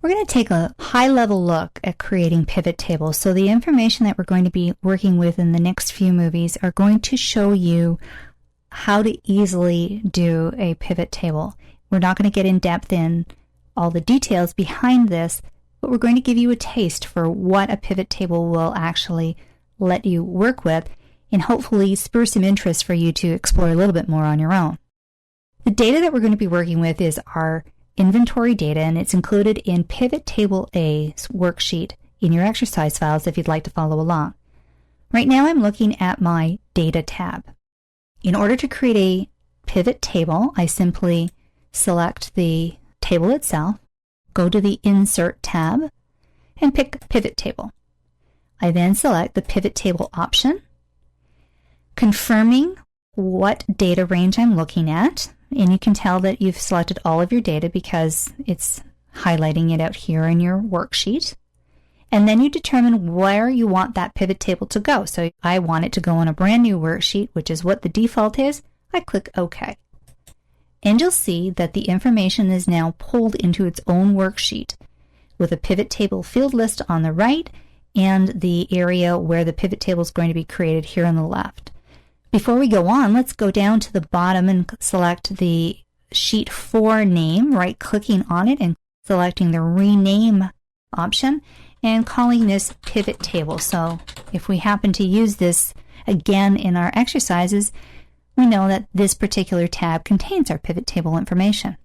We're going to take a high-level look at creating pivot tables. So the information that we're going to be working with in the next few movies are going to show you how to easily do a pivot table. We're not going to get in depth in all the details behind this, but we're going to give you a taste for what a pivot table will actually let you work with and hopefully spur some interest for you to explore a little bit more on your own. The data that we're going to be working with is our inventory data, and it's included in PivotTable A's worksheet in your exercise files if you'd like to follow along. Right now I'm looking at my Data tab. In order to create a pivot table, I simply select the table itself, go to the Insert tab, and pick Pivot Table. I then select the Pivot Table option, confirming what data range I'm looking at. And you can tell that you've selected all of your data because it's highlighting it out here in your worksheet. And then you determine where you want that pivot table to go. So I want it to go on a brand new worksheet, which is what the default is. I click OK. And you'll see that the information is now pulled into its own worksheet with a pivot table field list on the right and the area where the pivot table is going to be created here on the left. Before we go on, let's go down to the bottom and select the Sheet 4 name, right-clicking on it and selecting the Rename option and calling this Pivot Table. So if we happen to use this again in our exercises, we know that this particular tab contains our pivot table information.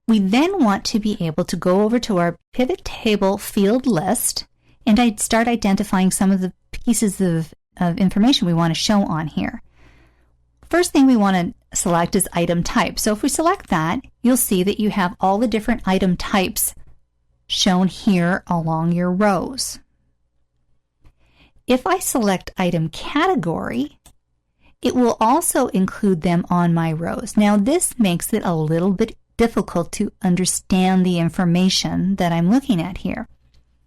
We then want to be able to go over to our pivot table field list and I'd start identifying some of the pieces of information we want to show on here. First thing we want to select is item type. So if we select that, you'll see that you have all the different item types shown here along your rows. If I select item category, it will also include them on my rows. Now this makes it a little bit difficult to understand the information that I'm looking at here.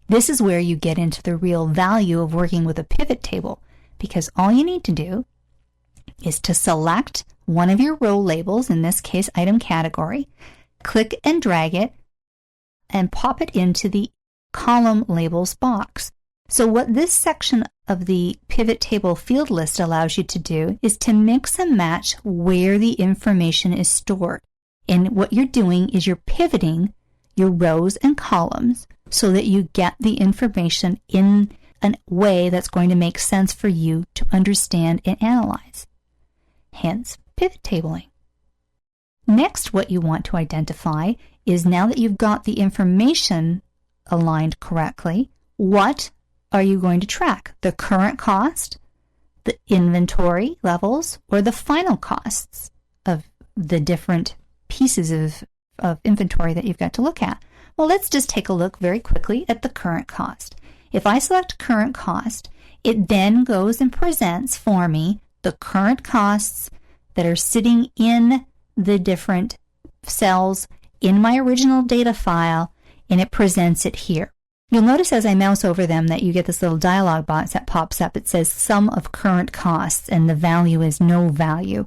This is where you get into the real value of working with a pivot table, because all you need to do is to select one of your row labels, in this case item category, click and drag it, and pop it into the column labels box. So what this section of the pivot table field list allows you to do is to mix and match where the information is stored. And what you're doing is you're pivoting your rows and columns so that you get the information in a way that's going to make sense for you to understand and analyze. Hence, pivot tabling. Next, what you want to identify is, now that you've got the information aligned correctly, what are you going to track? The current cost, the inventory levels, or the final costs of the different pieces of inventory that you've got to look at? Well, let's just take a look very quickly at the current cost. If I select current cost, it then goes and presents for me the current costs that are sitting in the different cells in my original data file, and it presents it here. You'll notice as I mouse over them that you get this little dialog box that pops up. It says sum of current costs, and the value is no value.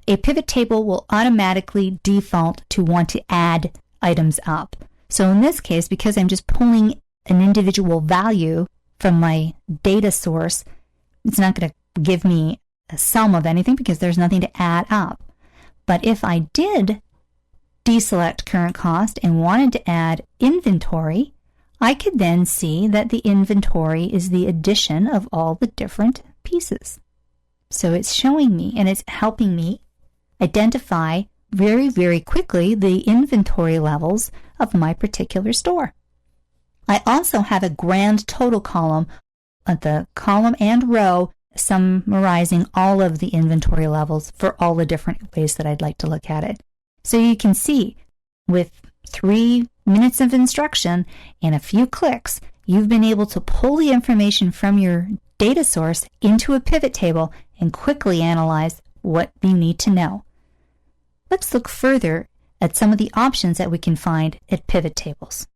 A pivot table will automatically default to want to add items up. So in this case, because I'm just pulling an individual value from my data source, it's not going to give me a sum of anything because there's nothing to add up. But if I did deselect current cost and wanted to add inventory, I could then see that the inventory is the addition of all the different pieces. So it's showing me and it's helping me identify very, very quickly the inventory levels of my particular store. I also have a grand total column at the column and row summarizing all of the inventory levels for all the different ways that I'd like to look at it. So you can see with 3 minutes of instruction and a few clicks, you've been able to pull the information from your data source into a pivot table and quickly analyze what you need to know. Let's look further at some of the options that we can find at pivot tables.